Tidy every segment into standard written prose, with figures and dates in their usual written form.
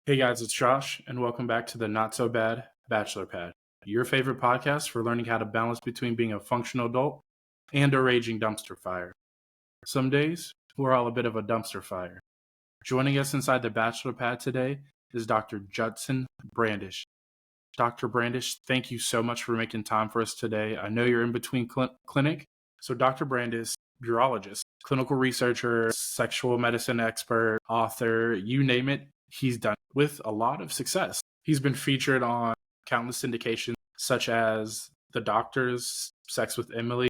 Hey guys, it's Josh, and welcome back to the Not So Bad Bachelor Pad, your favorite podcast for learning how to balance between being a functional adult and a raging dumpster fire. Some days, we're all a bit of a dumpster fire. Joining us inside the Bachelor Pad today is Dr. Judson Brandeis. Dr. Brandeis, thank you so much for making time for us today. I know you're in between clinic. So Dr. Brandeis, urologist, clinical researcher, sexual medicine expert, author, you name it, he's done it with a lot of success. He's been featured on countless syndications such as The Doctors, Sex with Emily,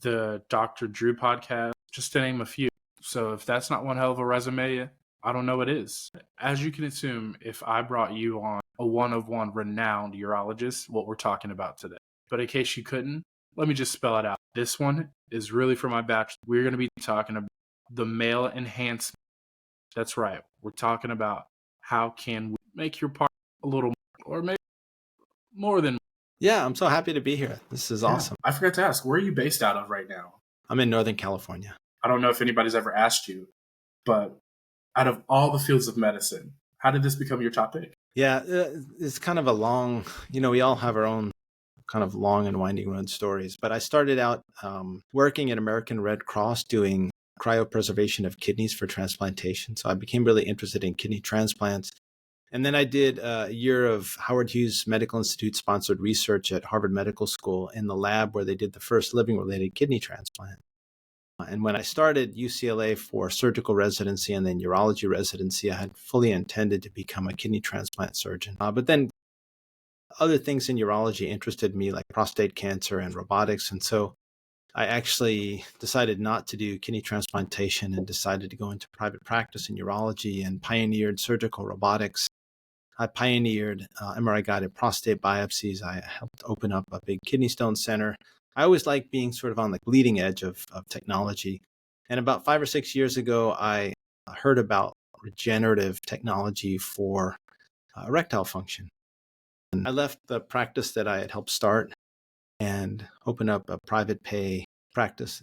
the Dr. Drew podcast, just to name a few. So if that's not one hell of a resume, I don't know what is. As you can assume, if I brought you on a one-of-one renowned urologist, what we're talking about today. But in case you couldn't, let me just spell it out. This one is really for my bachelor. We're going to be talking about the male enhancement. That's right. We're talking about how can we make your part a little more, or maybe more than. Yeah, I'm so happy to be here. This is awesome. I forgot to ask, where are you based out of right now? I'm in Northern California. I don't know if anybody's ever asked you, but out of all the fields of medicine, how did this become your top pick? Yeah, it's kind of a long, we all have our own kind of long and winding road stories. But I started out working at American Red Cross doing cryopreservation of kidneys for transplantation. So I became really interested in kidney transplants. And then I did a year of Howard Hughes Medical Institute sponsored research at Harvard Medical School in the lab where they did the first living-related kidney transplant. And when I started UCLA for surgical residency and then urology residency, I had fully intended to become a kidney transplant surgeon. But then other things in urology interested me, like prostate cancer and robotics. And so I actually decided not to do kidney transplantation and decided to go into private practice in urology and pioneered surgical robotics. I pioneered MRI-guided prostate biopsies. I helped open up a big kidney stone center. I always liked being sort of on the leading edge of technology. And about 5 or 6 years ago, I heard about regenerative technology for erectile function. And I left the practice that I had helped start and opened up a private pay practice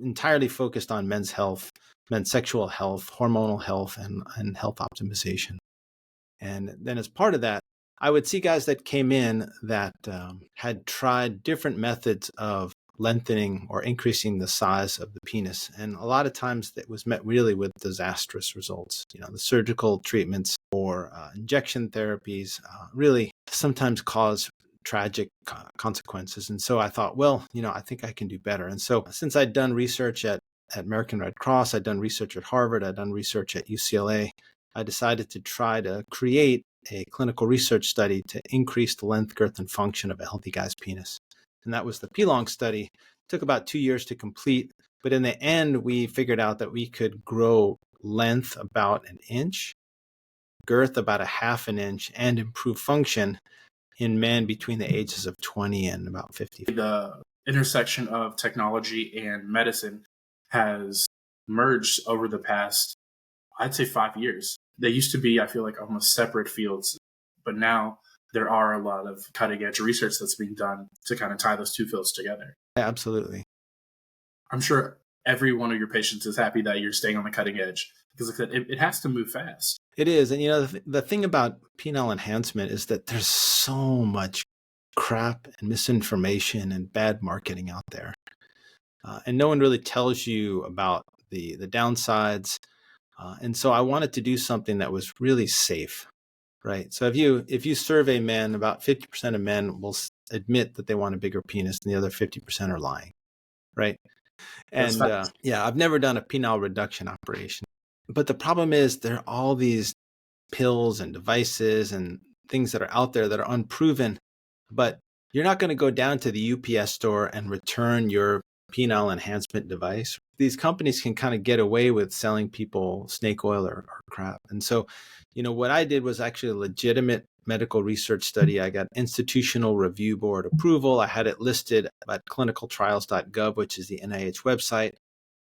entirely focused on men's health, men's sexual health, hormonal health, and health optimization. And then as part of that, I would see guys that came in that had tried different methods of lengthening or increasing the size of the penis. And a lot of times that was met really with disastrous results. The surgical treatments or injection therapies really sometimes cause tragic consequences. And so I thought, I think I can do better. And so since I'd done research at American Red Cross, I'd done research at Harvard, I'd done research at UCLA, I decided to try to create a clinical research study to increase the length, girth, and function of a healthy guy's penis. And that was the P-Long study. It took about 2 years to complete, but in the end, we figured out that we could grow length about 1 inch, girth about 1/2 inch, and improve function in men between the ages of 20 and about 50. The intersection of technology and medicine has merged over the past, I'd say, 5 years. They used to be, I feel like, almost separate fields, but now there are a lot of cutting edge research that's being done to kind of tie those two fields together. Yeah, absolutely. I'm sure every one of your patients is happy that you're staying on the cutting edge because like I said, it has to move fast. It is. And the thing about penile enhancement is that there's so much crap and misinformation and bad marketing out there. And no one really tells you about the downsides. And so I wanted to do something that was really safe, right? So if you survey men, about 50% of men will admit that they want a bigger penis and the other 50% are lying, right? And I've never done a penile reduction operation. But the problem is there are all these pills and devices and things that are out there that are unproven, but you're not going to go down to the UPS store and return your penile enhancement device. These companies can kind of get away with selling people snake oil or crap. And so, what I did was actually a legitimate medical research study. I got institutional review board approval. I had it listed at clinicaltrials.gov, which is the NIH website.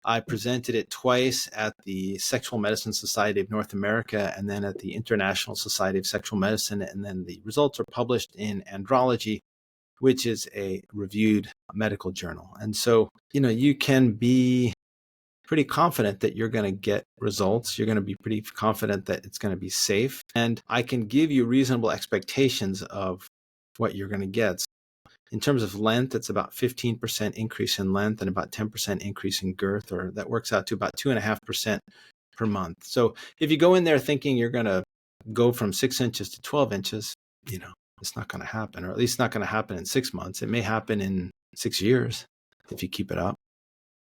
I presented it twice at the Sexual Medicine Society of North America and then at the International Society of Sexual Medicine. And then the results are published in Andrology, which is a reviewed medical journal. And so, you can be pretty confident that you're going to get results. You're going to be pretty confident that it's going to be safe. And I can give you reasonable expectations of what you're going to get. So in terms of length, it's about 15% increase in length and about 10% increase in girth, or that works out to about 2.5% per month. So if you go in there thinking you're going to go from 6 inches to 12 inches, it's not going to happen, or at least not going to happen in 6 months. It may happen in 6 years if you keep it up,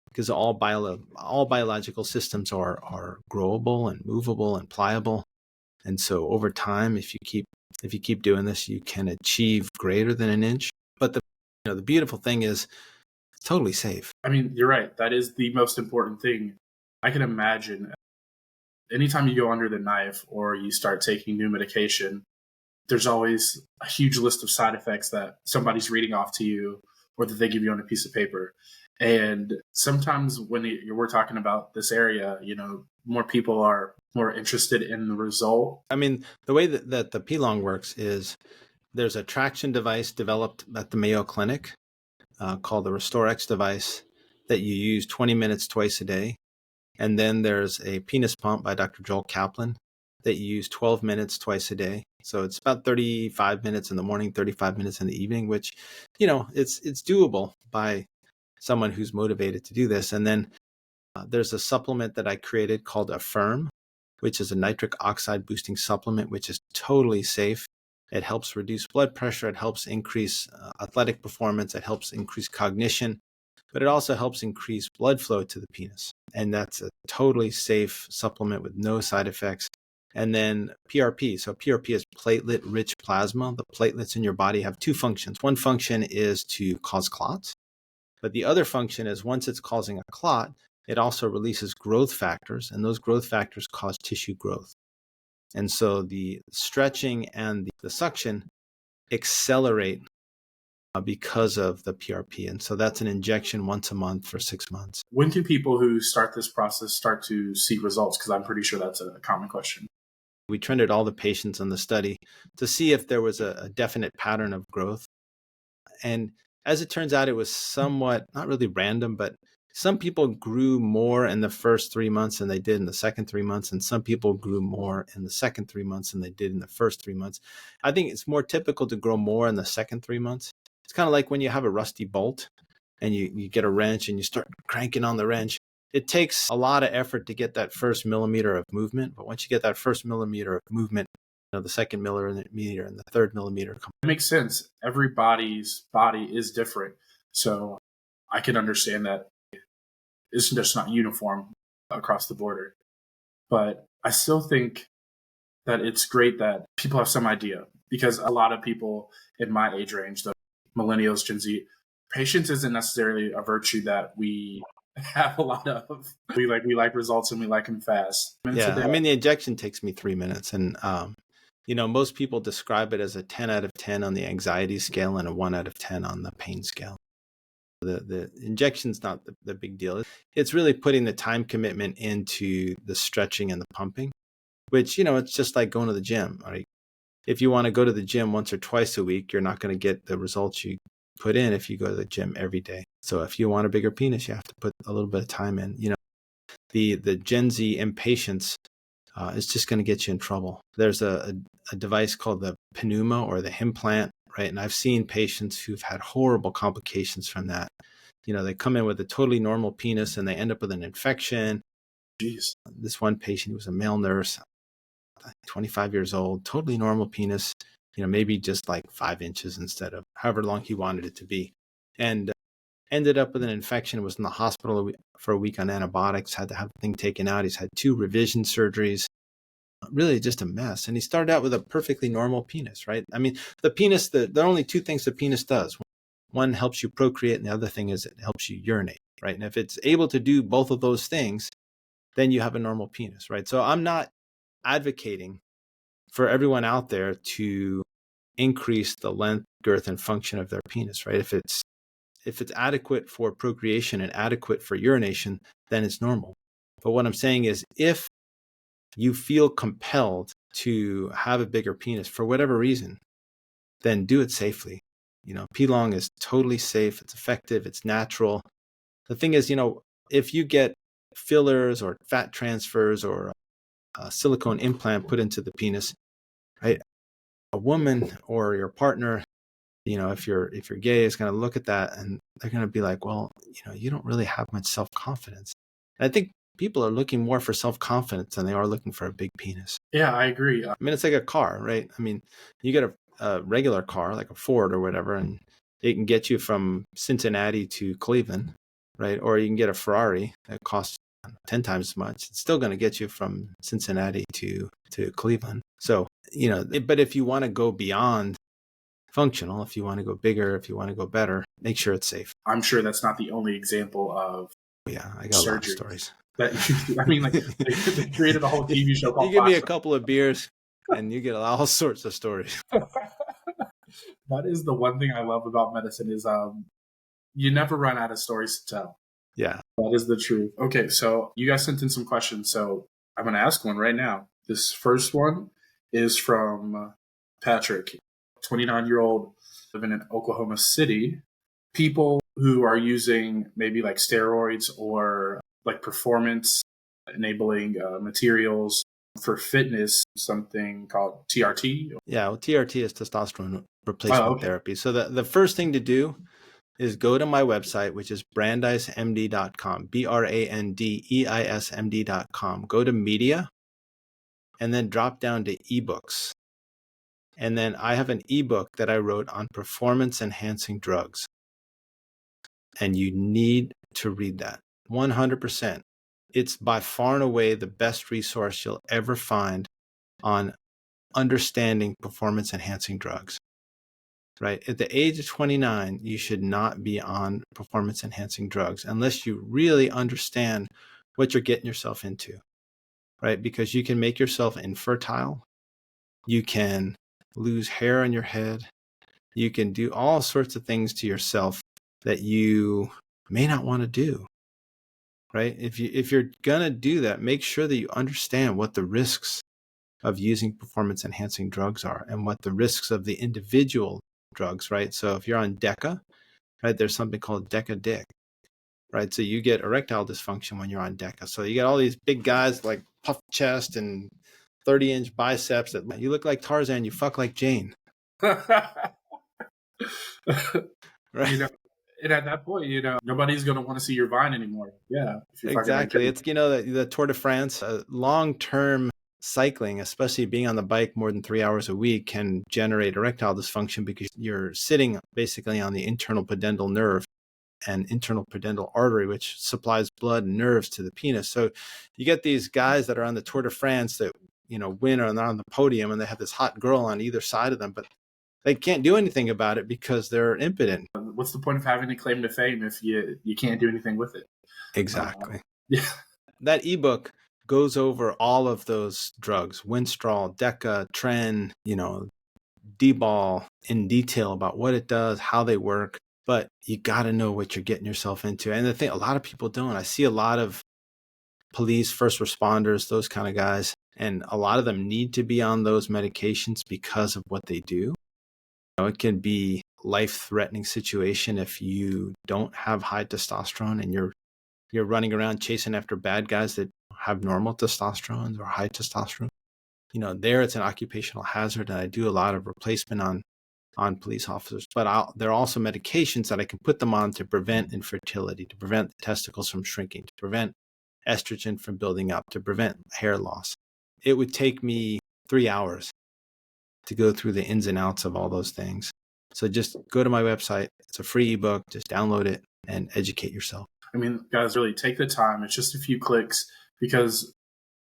because all biological systems are growable and movable and pliable. And so over time, if you keep doing this, you can achieve greater than an inch. But the beautiful thing is it's totally safe. I mean, you're right. That is the most important thing. I can imagine anytime you go under the knife or you start taking new medication, there's always a huge list of side effects that somebody's reading off to you or that they give you on a piece of paper. And sometimes when we're talking about this area, more people are more interested in the result. I mean, the way that the P-Long works is there's a traction device developed at the Mayo Clinic called the RestoreX device that you use 20 minutes twice a day. And then there's a penis pump by Dr. Joel Kaplan that you use 12 minutes twice a day. So it's about 35 minutes in the morning, 35 minutes in the evening, which, it's doable by someone who's motivated to do this. And then there's a supplement that I created called Affirm, which is a nitric oxide boosting supplement, which is totally safe. It helps reduce blood pressure. It helps increase athletic performance. It helps increase cognition, but it also helps increase blood flow to the penis. And that's a totally safe supplement with no side effects. And then PRP. So PRP is platelet-rich plasma. The platelets in your body have two functions. One function is to cause clots, but the other function is once it's causing a clot, it also releases growth factors, and those growth factors cause tissue growth. And so the stretching and the suction accelerate because of the PRP. And so that's an injection once a month for 6 months. When can people who start this process start to see results? Because I'm pretty sure that's a common question. We trended all the patients in the study to see if there was a definite pattern of growth. And as it turns out, it was somewhat, not really random, but some people grew more in the first 3 months than they did in the second 3 months. And some people grew more in the second 3 months than they did in the first 3 months. I think it's more typical to grow more in the second 3 months. It's kind of like when you have a rusty bolt and you get a wrench and you start cranking on the wrench. It takes a lot of effort to get that first millimeter of movement. But once you get that first millimeter of movement, the second millimeter and the third millimeter. It makes sense. Everybody's body is different. So I can understand that it's just not uniform across the border. But I still think that it's great that people have some idea, because a lot of people in my age range, the millennials, Gen Z, patience isn't necessarily a virtue that we have a lot of. We like results and we like them fast. Yeah, I mean, the injection takes me 3 minutes, and most people describe it as a 10 out of 10 on the anxiety scale and a 1 out of 10 on the pain scale. The injection's not the big deal. It's really putting the time commitment into the stretching and the pumping, which, it's just like going to the gym, right? If you want to go to the gym once or twice a week, you're not going to get the results you put in if you go to the gym every day. So if you want a bigger penis, you have to put a little bit of time in. The Gen Z impatience is just going to get you in trouble. There's a device called the pneuma or the implant, right? And I've seen patients who've had horrible complications from that. They come in with a totally normal penis and they end up with an infection. Jeez. This one patient, who was a male nurse, 25 years old, totally normal penis, maybe just like 5 inches instead of however long he wanted it to be. And ended up with an infection, was in the hospital for a week on antibiotics, had to have the thing taken out. He's had 2 revision surgeries, really just a mess. And he started out with a perfectly normal penis, right? I mean, the penis, there are only 2 things the penis does. One helps you procreate, and the other thing is it helps you urinate, right? And if it's able to do both of those things, then you have a normal penis, right? So I'm not advocating for everyone out there to increase the length, girth, and function of their penis, right? If it's adequate for procreation and adequate for urination, then it's normal. But what I'm saying is, if you feel compelled to have a bigger penis for whatever reason, then do it safely. P-Long is totally safe. It's effective. It's natural. The thing is, if you get fillers or fat transfers or a silicone implant put into the penis, right? A woman or your partner, if you're gay, is going to look at that and they're going to be like, well, you don't really have much self-confidence. And I think people are looking more for self-confidence than they are looking for a big penis. Yeah, I agree. I mean, it's like a car, right? I mean, you get a regular car, like a Ford or whatever, and it can get you from Cincinnati to Cleveland, right? Or you can get a Ferrari that costs 10 times as much. It's still going to get you from Cincinnati to Cleveland. So, but if you want to go beyond functional, if you want to go bigger, if you want to go better, make sure it's safe. I'm sure that's not the only example of yeah, I got a lot of stories. They created a whole TV show called You give me a Bachelor. couple of beers and you get all sorts of stories. That is the one thing I love about medicine is you never run out of stories to tell. Yeah. That is the truth. Okay, so you guys sent in some questions, so I'm going to ask one right now. This first one is from Patrick, 29-year-old living in Oklahoma City. People who are using maybe like steroids or like performance enabling materials for fitness, something called TRT. Yeah, well, TRT is testosterone replacement therapy. So the first thing to do is go to my website, which is brandeismd.com, brandeismd.com. Go to media and then drop down to ebooks. And then I have an ebook that I wrote on performance enhancing drugs. And you need to read that 100%. It's by far and away the best resource you'll ever find on understanding performance enhancing drugs. Right? At the age of 29, you should not be on performance enhancing drugs unless you really understand what you're getting yourself into. Right? Because you can make yourself infertile. You can lose hair on your head. You can do all sorts of things to yourself that you may not want to do. Right? If you're going to do that, make sure that you understand what the risks of using performance enhancing drugs are and what the risks of the individual drugs, right? So if you're on DECA, right, there's something called DECA dick, right? So you get erectile dysfunction when you're on DECA. So you get all these big guys like puff chest and 30-inch biceps that you look like Tarzan, you fuck like Jane. Right? And at that point, nobody's going to want to see your Vine anymore. Yeah. Exactly. It's, the Tour de France, long-term cycling, especially being on the bike more than 3 hours a week, can generate erectile dysfunction because you're sitting basically on the internal pudendal nerve and internal pudendal artery, which supplies blood and nerves to the penis. So you get these guys that are on the Tour de France that, win or they're on the podium and they have this hot girl on either side of them, but they can't do anything about it because they're impotent. What's the point of having a claim to fame if you can't do anything with it? Exactly. Yeah. That ebook goes over all of those drugs, Winstrol, DECA, Tren, D-ball, in detail about what it does, how they work. But you got to know what you're getting yourself into. And the thing, a lot of people don't. I see a lot of police, first responders, those kind of guys, and a lot of them need to be on those medications because of what they do. It can be life-threatening situation if you don't have high testosterone and you're running around chasing after bad guys that have normal testosterone or high testosterone. There it's an occupational hazard, and I do a lot of replacement on police officers. But there are also medications that I can put them on to prevent infertility, to prevent the testicles from shrinking, to prevent estrogen from building up, to prevent hair loss. It would take me 3 hours to go through the ins and outs of all those things. So just go to my website. It's a free ebook. Just download it and educate yourself. I mean, guys, really take the time. It's just a few clicks because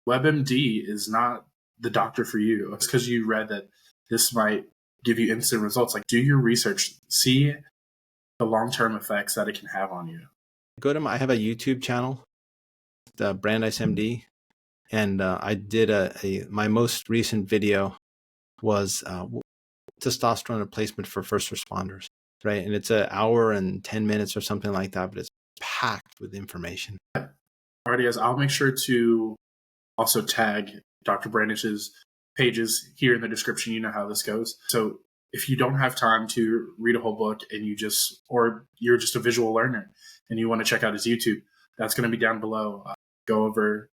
WebMD is not the doctor for you. It's because you read that this might give you instant results. Like, do your research. See the long-term effects that it can have on you. I have a YouTube channel, the Brandeis MD, and I did my most recent video was testosterone replacement for first responders, right? And it's an hour and 10 minutes or something like that, but it's packed with information. Alrighty, guys, I'll make sure to also tag Dr. Brandeis's pages here in the description. You know how this goes. So if you don't have time to read a whole book and or you're just a visual learner and you want to check out his YouTube, that's going to be down below. go over,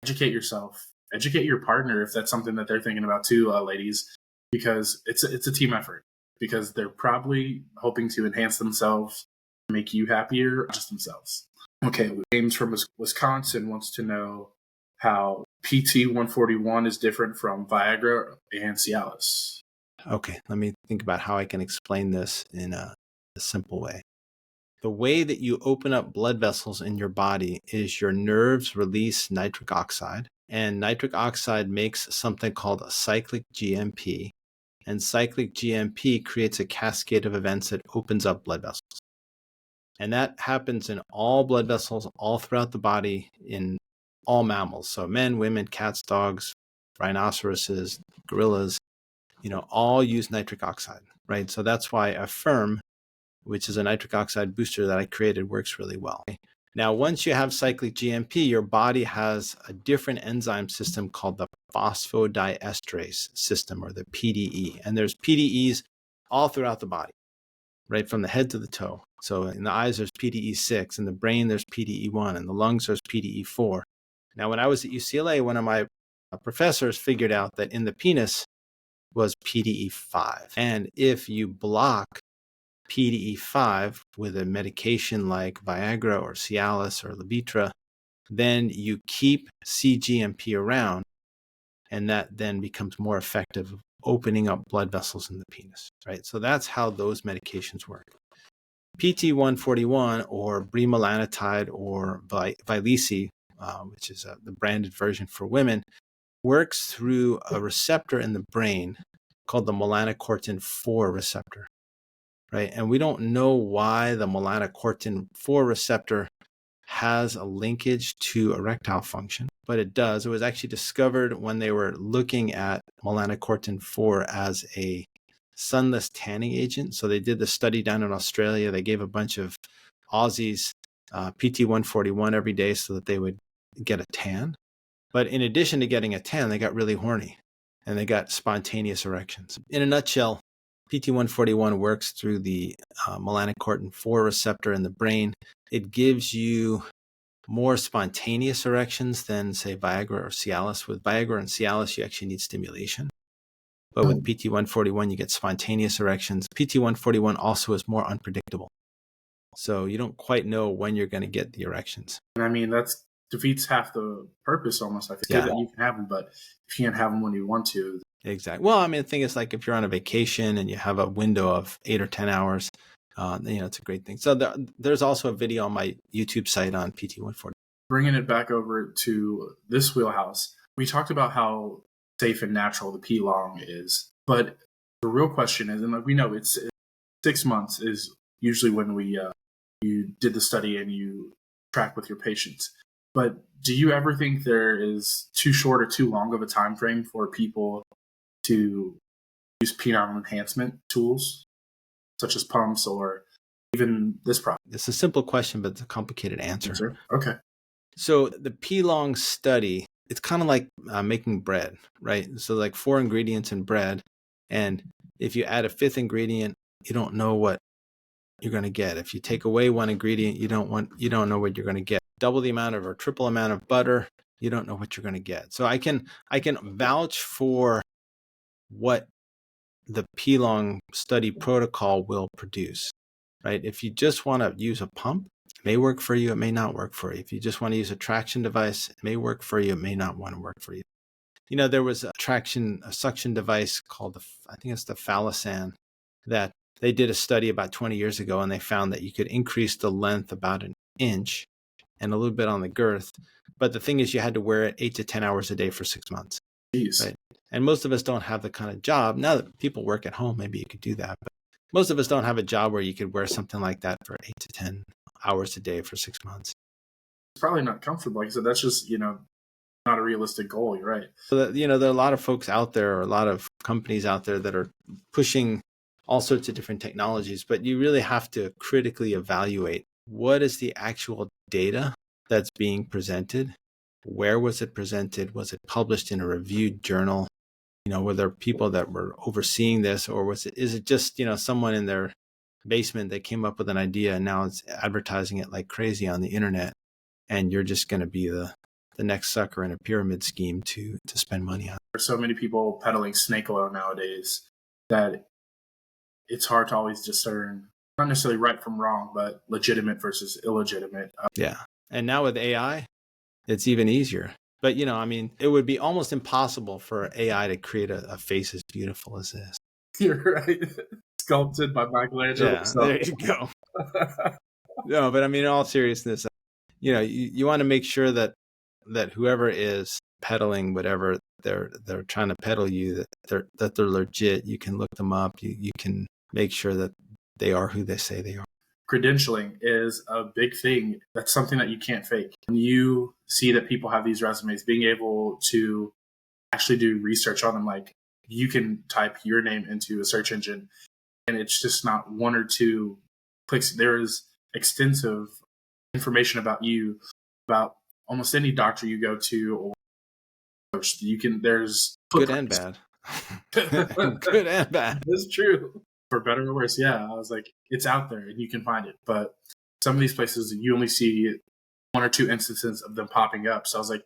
educate yourself, educate your partner if that's something that they're thinking about too, ladies, because it's a team effort. Because they're probably hoping to enhance themselves, make you happier, just themselves. Okay, James from Wisconsin wants to know how PT 141 is different from Viagra and Cialis. Okay, let me think about how I can explain this in a simple way. The way that you open up blood vessels in your body is your nerves release nitric oxide, and nitric oxide makes something called a cyclic GMP, and cyclic GMP creates a cascade of events that opens up blood vessels. And that happens in all blood vessels all throughout the body in all mammals. So men, women, cats, dogs, rhinoceroses, gorillas, all use nitric oxide, right? So that's why Affirm, which is a nitric oxide booster that I created, works really well. Now, once you have cyclic GMP, your body has a different enzyme system called the phosphodiesterase system, or the PDE. And there's PDEs all throughout the body, right from the head to the toe. So in the eyes, there's PDE6. In the brain, there's PDE1. In the lungs, there's PDE4. Now, when I was at UCLA, one of my professors figured out that in the penis was PDE5. And if you block PDE5 with a medication like Viagra or Cialis or Levitra, then you keep cGMP around, and that then becomes more effective opening up blood vessels in the penis, right? So that's how those medications work. PT141 or bremelanotide or Vyleesi, which is the branded version for women, works through a receptor in the brain called the melanocortin-4 receptor, right? And we don't know why the melanocortin-4 receptor has a linkage to erectile function, but it does. It was actually discovered when they were looking at melanocortin-4 as a sunless tanning agent. So they did the study down in Australia. They gave a bunch of Aussies PT141 every day so that they would get a tan. But in addition to getting a tan, they got really horny and they got spontaneous erections. In a nutshell, PT141 works through the melanocortin-4 receptor in the brain. It gives you more spontaneous erections than, say, Viagra or Cialis. With Viagra and Cialis, you actually need stimulation. But with PT141, you get spontaneous erections. PT141 also is more unpredictable. So you don't quite know when you're going to get the erections. And I mean, that defeats half the purpose almost. I feel that you can have them, but you can't have them when you want to. Exactly. Well, I mean, the thing is, like, if you're on a vacation and you have a window of 8 or 10 hours, it's a great thing. So there's also a video on my YouTube site on PT140. Bringing it back over to this wheelhouse, we talked about how safe and natural the P-long is, but the real question is, and like we know, it's 6 months is usually when you did the study and you track with your patients. But do you ever think there is too short or too long of a time frame for people to use penile enhancement tools, such as pumps or even this product? It's a simple question, but it's a complicated answer. Okay. So the P-long study, it's kind of like making bread, right? So like 4 ingredients in bread, and if you add a 5th ingredient, you don't know what you're going to get. If you take away 1 ingredient, you don't know what you're going to get. Double the amount of or triple amount of butter, you don't know what you're going to get. So I can vouch for what the P-long study protocol will produce, right? If you just want to use a pump, it may work for you, it may not work for you. If you just want to use a traction device, it may work for you, it may not want to work for you. There was a suction device called I think it's the Phallosan, that they did a study about 20 years ago, and they found that you could increase the length about 1 inch and a little bit on the girth. But the thing is, you had to wear it 8 to 10 hours a day for 6 months. Jeez. Right? And most of us don't have the kind of job. Now that people work at home, maybe you could do that. But most of us don't have a job where you could wear something like that for 8 to 10 hours a day for 6 months. It's probably not comfortable. Like I said, that's just, not a realistic goal. You're right. So there are a lot of folks out there, or a lot of companies out there that are pushing all sorts of different technologies, but you really have to critically evaluate what is the actual data that's being presented. Where was it presented? Was it published in a reviewed journal? Were there people that were overseeing this, or is it just, someone in their basement that came up with an idea and now it's advertising it like crazy on the internet, and you're just going to be the the next sucker in a pyramid scheme to spend money on. There's so many people peddling snake oil nowadays that it's hard to always discern, not necessarily right from wrong, but legitimate versus illegitimate. Yeah. And now with AI, it's even easier. But, it would be almost impossible for AI to create a face as beautiful as this. You're right. Sculpted by Michelangelo. Yeah, there you go. No, but in all seriousness, you want to make sure that whoever is peddling whatever they're trying to peddle you, that they're legit. You can look them up. You can make sure that they are who they say they are. Credentialing is a big thing. That's something that you can't fake. When you see that people have these resumes, being able to actually do research on them, like you can type your name into a search engine and it's just not one or two clicks. There is extensive information about you, about almost any doctor you go to or coach. There's good and bad. Good and bad. That's true. For better or worse, yeah. I was like, it's out there and you can find it. But some of these places, you only see one or two instances of them popping up. So I was like,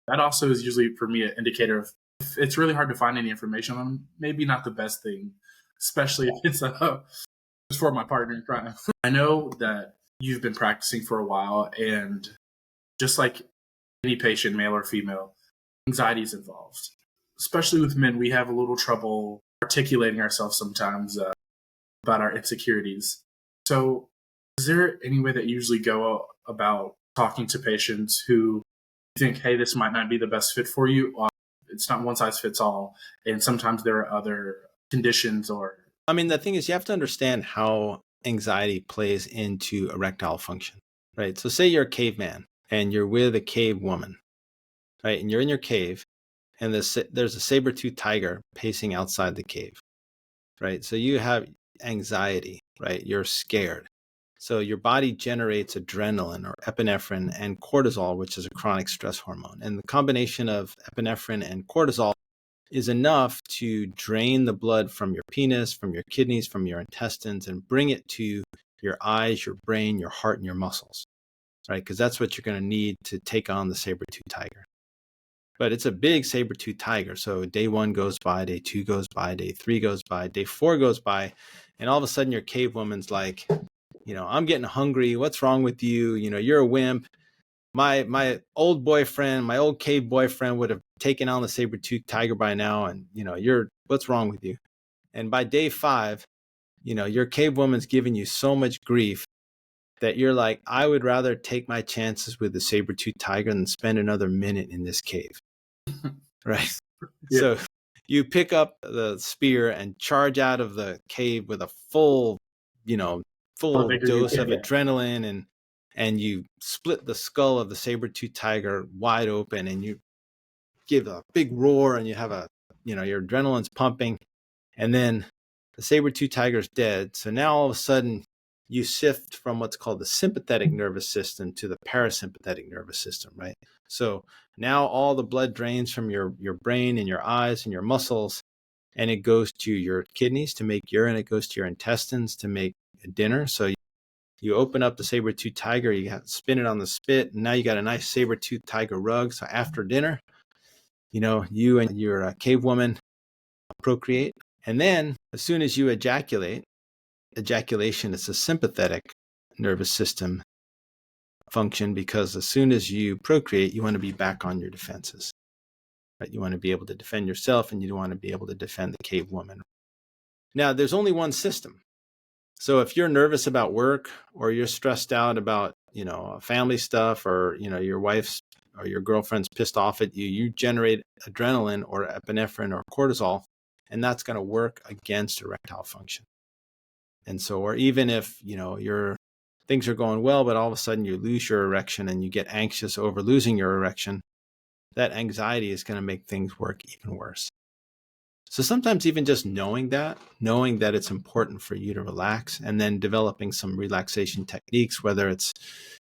that also is usually for me an indicator of if it's really hard to find any information on them, maybe not the best thing, especially if it's for my partner in crime. I know that you've been practicing for a while, and just like any patient, male or female, anxiety is involved. Especially with men, we have a little trouble articulating ourselves sometimes about our insecurities. So is there any way that you usually go about talking to patients who think, hey, this might not be the best fit for you? It's not one size fits all. And sometimes there are other conditions or... the thing is, you have to understand how anxiety plays into erectile function, right? So say you're a caveman and you're with a cave woman, right? And you're in your cave and there's a saber-toothed tiger pacing outside the cave, right? So you have anxiety, right? You're scared. So your body generates adrenaline or epinephrine and cortisol, which is a chronic stress hormone. And the combination of epinephrine and cortisol is enough to drain the blood from your penis, from your kidneys, from your intestines, and bring it to your eyes, your brain, your heart, and your muscles, right? Because that's what you're going to need to take on the saber-toothed tiger. But it's a big saber-toothed tiger. So day 1 goes by, day 2 goes by, day 3 goes by, day 4 goes by, and all of a sudden your cave woman's like, I'm getting hungry. What's wrong with you? You're a wimp. My old boyfriend, my old cave boyfriend would have taken on the saber-toothed tiger by now. And, what's wrong with you? And by day 5, your cave woman's giving you so much grief that you're like, I would rather take my chances with the saber-toothed tiger than spend another minute in this cave. Right. Yeah. So you pick up the spear and charge out of the cave with a full dose of adrenaline, and you split the skull of the saber-toothed tiger wide open, and you give a big roar, and you have your adrenaline's pumping, and then the saber-toothed tiger's dead. So now all of a sudden you shift from what's called the sympathetic nervous system to the parasympathetic nervous system, right? So now all the blood drains from your brain and your eyes and your muscles, and it goes to your kidneys to make urine. It goes to your intestines to make dinner. So you open up the saber-toothed tiger, you spin it on the spit, and now you got a nice saber-toothed tiger rug. So after dinner, you and your cave woman procreate. And then as soon as you ejaculation is a sympathetic nervous system function, because as soon as you procreate, you want to be back on your defenses, right? You want to be able to defend yourself, and you want to be able to defend the cave woman. Now, there's only one system. So if you're nervous about work, or you're stressed out about, family stuff, or, your wife's or your girlfriend's pissed off at you, you generate adrenaline or epinephrine or cortisol, and that's going to work against erectile function. And so, or even if, your things are going well, but all of a sudden you lose your erection and you get anxious over losing your erection, that anxiety is going to make things work even worse. So sometimes even just knowing that it's important for you to relax, and then developing some relaxation techniques, whether it's,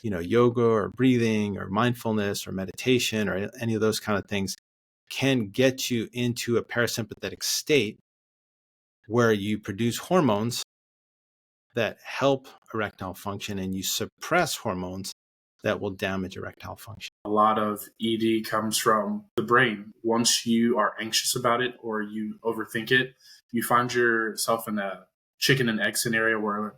yoga or breathing or mindfulness or meditation or any of those kind of things, can get you into a parasympathetic state where you produce hormones that help erectile function, and you suppress hormones that will damage erectile function. A lot of ED comes from the brain. Once you are anxious about it or you overthink it, you find yourself in a chicken and egg scenario where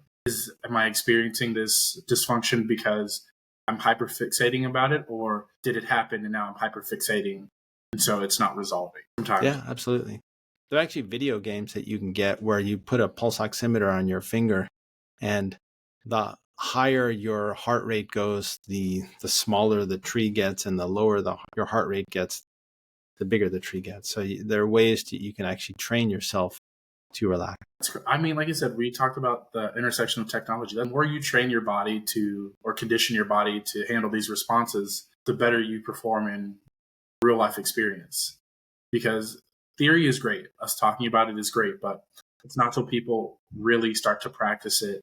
am I experiencing this dysfunction because I'm hyperfixating about it, or did it happen and now I'm hyperfixating and so it's not resolving sometimes? Yeah, absolutely. There are actually video games that you can get where you put a pulse oximeter on your finger, and the higher your heart rate goes, the smaller the tree gets, and the lower your heart rate gets, the bigger the tree gets. So there are ways you can actually train yourself to relax. I mean, like I said, we talked about the intersection of technology. The more you train your body or condition your body to handle these responses, the better you perform in real life experience. Because theory is great. Us talking about it is great, but it's not until people really start to practice it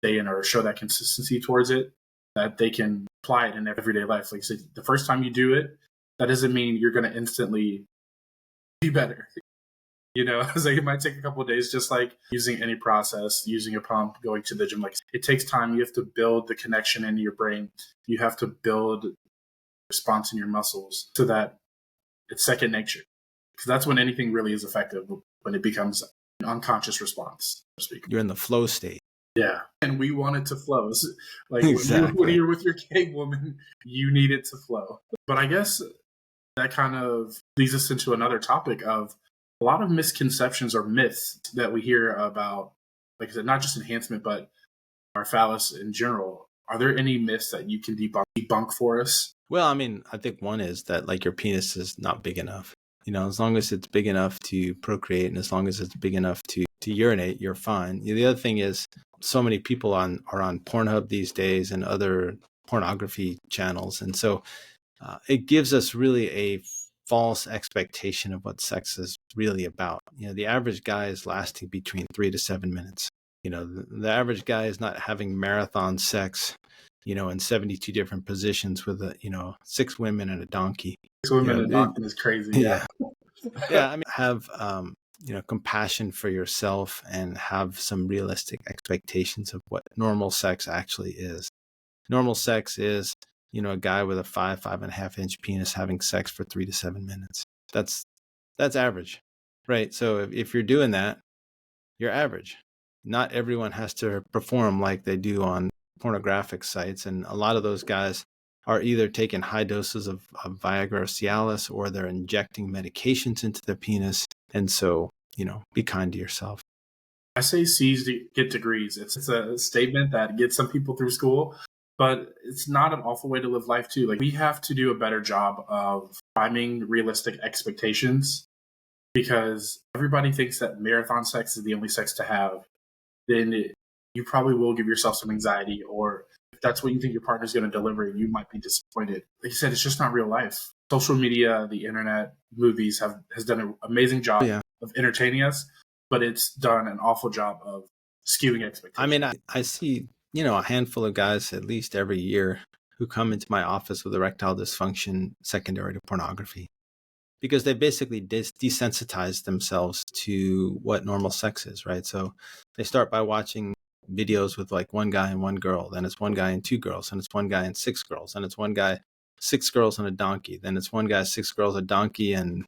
day in or show that consistency towards it that they can apply it in everyday life. Like I said, the first time you do it, that doesn't mean you're going to instantly be better. You know, so it might take a couple of days, just like using any process, using a pump, going to the gym. Like, it takes time. You have to build the connection in your brain. You have to build response in your muscles so that it's second nature. Because that's when anything really is effective, when it becomes an unconscious response, so to speak. You're in the flow state. Yeah. And we want it to flow. Like exactly. when you're with your cave woman, you need it to flow. But I guess that kind of leads us into another topic of a lot of misconceptions or myths that we hear about, like I said, not just enhancement, but our phallus in general. Are there any myths that you can debunk for us? Well, I mean, I think one is that like your penis is not big enough. You know, as long as it's big enough to procreate and as long as it's big enough to urinate, you're fine. The other thing is so many people are on Pornhub these days and other pornography channels. And so it gives us really a false expectation of what sex is really about. You know, the average guy is lasting between 3 to 7 minutes. You know, the average guy is not having marathon sex, you know, in 72 different positions with 6 women and a donkey. 6 women and a donkey is crazy. Yeah. Yeah. I mean, have, compassion for yourself and have some realistic expectations of what normal sex actually is. Normal sex is, a guy with a 5.5 inch penis having sex for 3 to 7 minutes. That's average, right? So if you're doing that, you're average. Not everyone has to perform like they do on pornographic sites. And a lot of those guys are either taking high doses of Viagra or Cialis, or they're injecting medications into their penis. And so, be kind to yourself. I say C's get degrees. It's a statement that gets some people through school, but it's not an awful way to live life too. Like, we have to do a better job of finding realistic expectations, because everybody thinks that marathon sex is the only sex to have. Then you probably will give yourself some anxiety, or if that's what you think your partner's going to deliver, you might be disappointed. Like you said, it's just not real life. Social media, the internet, movies has done an amazing job of entertaining us, but it's done an awful job of skewing expectations. I mean, I see, a handful of guys at least every year who come into my office with erectile dysfunction secondary to pornography, because they basically desensitized themselves to what normal sex is, right? So they start by watching videos with like one guy and one girl, then it's one guy and 2 girls, and it's one guy and 6 girls, and it's one guy, 6 girls and a donkey, then it's one guy, 6 girls, a donkey, and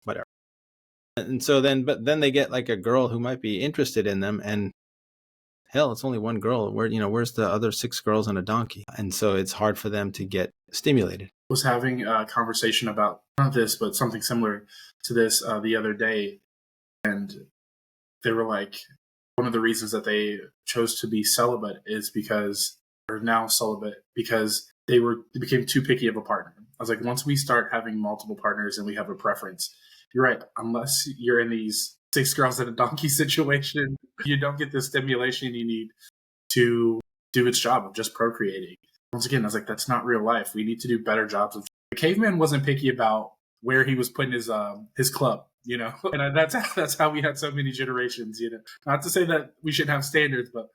whatever. And so then they get like a girl who might be interested in them, and hell, it's only one girl. Where's the other 6 girls and a donkey? And so it's hard for them to get stimulated. I was having a conversation about not this, but something similar to this the other day, and they were like, one of the reasons that they chose to be celibate is because they became too picky of a partner. I was like, once we start having multiple partners and we have a preference, you're right, unless you're in these 6 girls and a donkey situation, you don't get the stimulation you need to do its job of just procreating. Once again, I was like, that's not real life. We need to do better jobs of. The caveman wasn't picky about where he was putting his club, and that's how we had so many generations, Not to say that we shouldn't have standards, but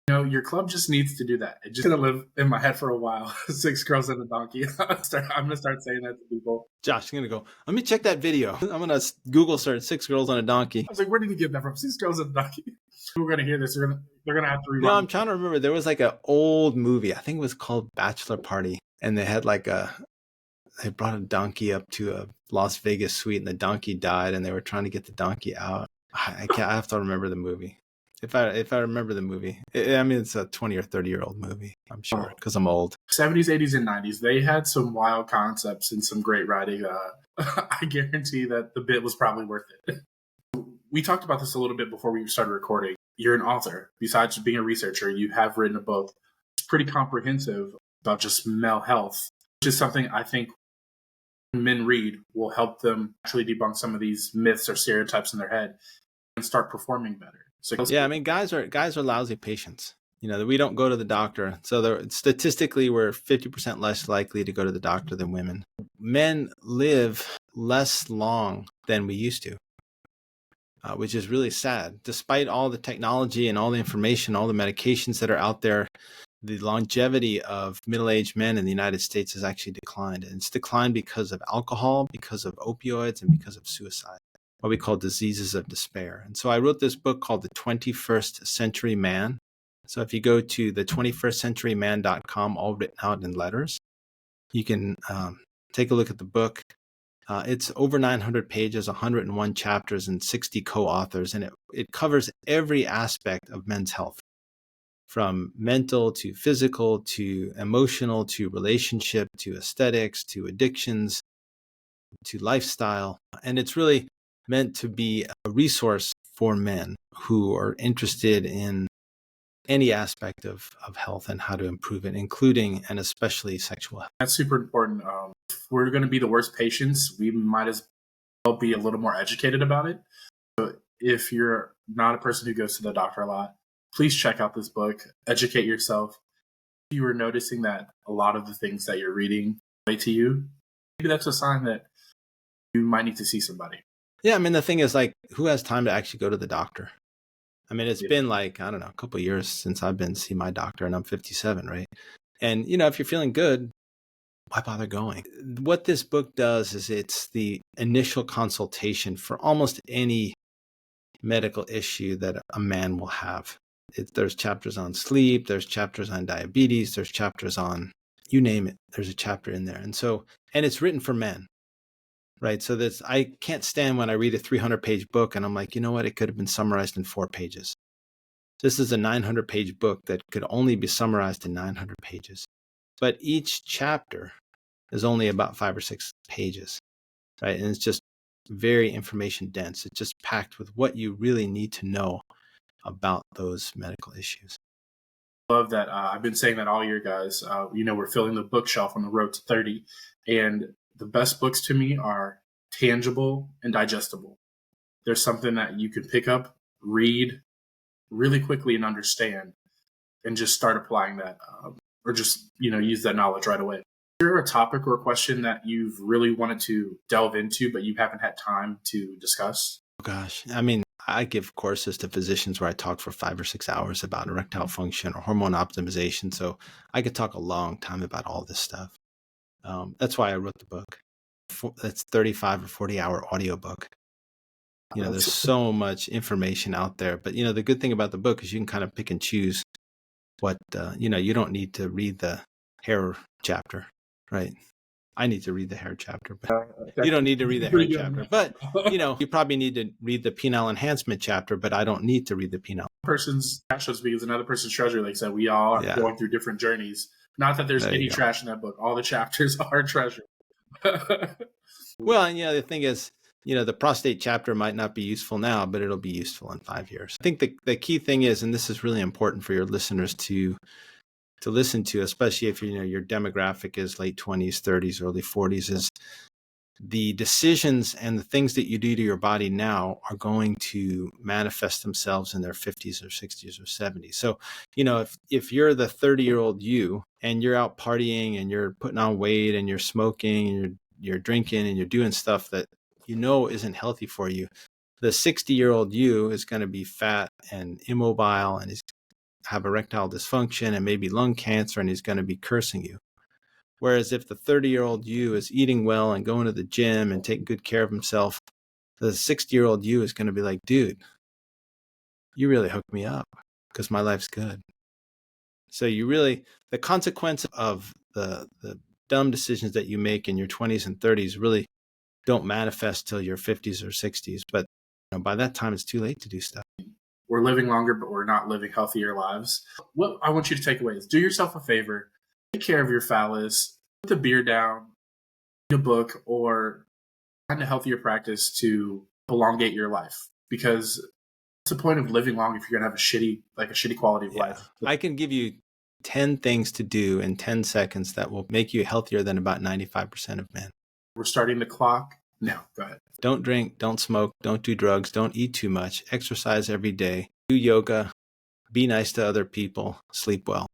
your club just needs to do that. It's just gonna live in my head for a while. 6 girls and a donkey. I'm gonna start saying that to people. Josh is gonna go, let me check that video. I'm gonna Google search 6 girls on a donkey. I was like, where did he get that from? 6 girls and a donkey. We're gonna hear this. They're gonna have to No, rewind. I'm trying to remember. There was like an old movie. I think it was called Bachelor Party, and they had they brought a donkey up to a Las Vegas suite, and the donkey died, and they were trying to get the donkey out. I can't. I have to remember the movie. If I remember the movie, I mean, it's a 20 or 30-year-old movie. I'm sure because I'm old. 70s, 80s, and 90s. They had some wild concepts and some great writing. I guarantee that the bit was probably worth it. We talked about this a little bit before we started recording. You're an author. Besides being a researcher, you have written a book. It's pretty comprehensive about just male health, which is something I think men read will help them actually debunk some of these myths or stereotypes in their head and start performing better. So yeah, I mean, guys are lousy patients. We don't go to the doctor. So statistically, we're 50% less likely to go to the doctor than women. Men live less long than we used to, which is really sad. Despite all the technology and all the information, all the medications that are out there, the longevity of middle-aged men in the United States has actually declined. And it's declined because of alcohol, because of opioids, and because of suicide, what we call diseases of despair. And so I wrote this book called The 21st Century Man. So if you go to the 21stcenturyman.com, all written out in letters, you can take a look at the book. It's over 900 pages, 101 chapters, and 60 co-authors, and it covers every aspect of men's health, from mental to physical to emotional to relationship to aesthetics to addictions to lifestyle. And it's really meant to be a resource for men who are interested in any aspect of health and how to improve it, including and especially sexual health. That's super important. If we're going to be the worst patients, we might as well be a little more educated about it. So if you're not a person who goes to the doctor a lot, please check out this book, educate yourself. If you are noticing that a lot of the things that you're reading relate to you, maybe that's a sign that you might need to see somebody. Yeah, I mean, the thing is, like, who has time to actually go to the doctor? I mean, it's been like, I don't know, a couple of years since I've been to see my doctor, and I'm 57, right? And, if you're feeling good, why bother going? What this book does is it's the initial consultation for almost any medical issue that a man will have. There's chapters on sleep, there's chapters on diabetes, there's chapters on, you name it, there's a chapter in there. And it's written for men, right? So I can't stand when I read a 300-page book and I'm like, you know what? It could have been summarized in 4 pages. This is a 900-page book that could only be summarized in 900 pages. But each chapter is only about 5 or 6 pages, right? And it's just very information dense. It's just packed with what you really need to know about those medical issues. Love that. I've been saying that all year, guys. We're filling the bookshelf on the road to 30. And the best books to me are tangible and digestible. There's something that you can pick up, read really quickly and understand, and just start applying that, or just, use that knowledge right away. Is there a topic or a question that you've really wanted to delve into, but you haven't had time to discuss? Oh, gosh. I mean, I give courses to physicians where I talk for 5 or 6 hours about erectile function or hormone optimization. So I could talk a long time about all this stuff. That's why I wrote the book. That's 35 or 40-hour audiobook. There's so much information out there. But, the good thing about the book is you can kind of pick and choose what, you don't need to read the hair chapter, right? I need to read the hair chapter, but you don't need to read the hair chapter. But, you probably need to read the penile enhancement chapter, but I don't need to read the penile. Person's trash, so to speak, is another person's treasure. Like I said, we all are going through different journeys. Not that there's any trash in that book. All the chapters are treasure. Well, and the thing is, the prostate chapter might not be useful now, but it'll be useful in 5 years. I think the key thing is, and this is really important for your listeners to listen to, especially if your demographic is late 20s, 30s, early 40s, is the decisions and the things that you do to your body now are going to manifest themselves in their 50s or 60s or 70s. So, if you're the 30-year-old you and you're out partying and you're putting on weight and you're smoking and you're drinking and you're doing stuff that isn't healthy for you, the 60-year-old you is going to be fat and immobile and is have erectile dysfunction and maybe lung cancer, and he's going to be cursing you. Whereas if the 30-year-old you is eating well and going to the gym and taking good care of himself, the 60-year-old you is going to be like, dude, you really hooked me up because my life's good. So the consequence of the dumb decisions that you make in your 20s and 30s really don't manifest till your 50s or 60s. But by that time, it's too late to do stuff. We're living longer, but we're not living healthier lives. What I want you to take away is do yourself a favor, take care of your phallus, put the beer down, read a book, or find a healthier practice to elongate your life. Because what's the point of living long if you're gonna have a shitty quality of life? I can give you 10 things to do in 10 seconds that will make you healthier than about 95% of men. We're starting the clock now. Go ahead. Don't drink, don't smoke, don't do drugs, don't eat too much, exercise every day, do yoga, be nice to other people, sleep well.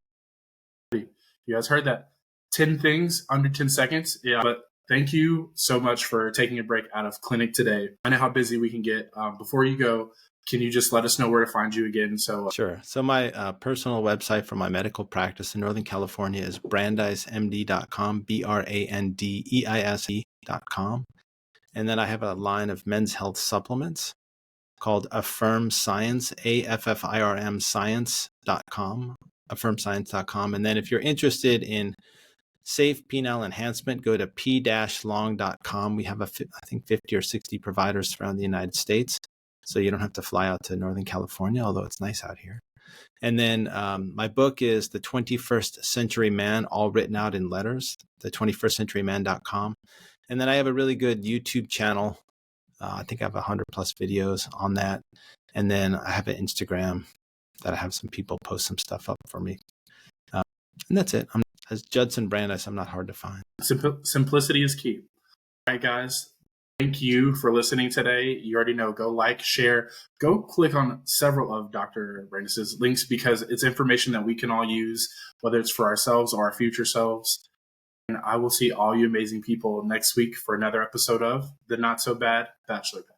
You guys heard that. 10 things under 10 seconds. Yeah, but thank you so much for taking a break out of clinic today. I know how busy we can get. Before you go, can you just let us know where to find you again? Sure. So my personal website for my medical practice in Northern California is brandeismd.com, brandeise.com. And then I have a line of men's health supplements called Affirm Science, AFFIRM Science.com, affirmscience.com. And then if you're interested in safe penile enhancement, go to p-long.com. We have, I think, 50 or 60 providers around the United States. So you don't have to fly out to Northern California, although it's nice out here. And then my book is The 21st Century Man, all written out in letters, the21stcenturyman.com. And then I have a really good YouTube channel. I think I have 100 plus videos on that. And then I have an Instagram that I have some people post some stuff up for me. And that's it. As Judson Brandeis, I'm not hard to find. Simplicity is key. All right, guys. Thank you for listening today. You already know, go like, share, go click on several of Dr. Brandeis' links because it's information that we can all use, whether it's for ourselves or our future selves. And I will see all you amazing people next week for another episode of the Not So Bad Bachelor Pad.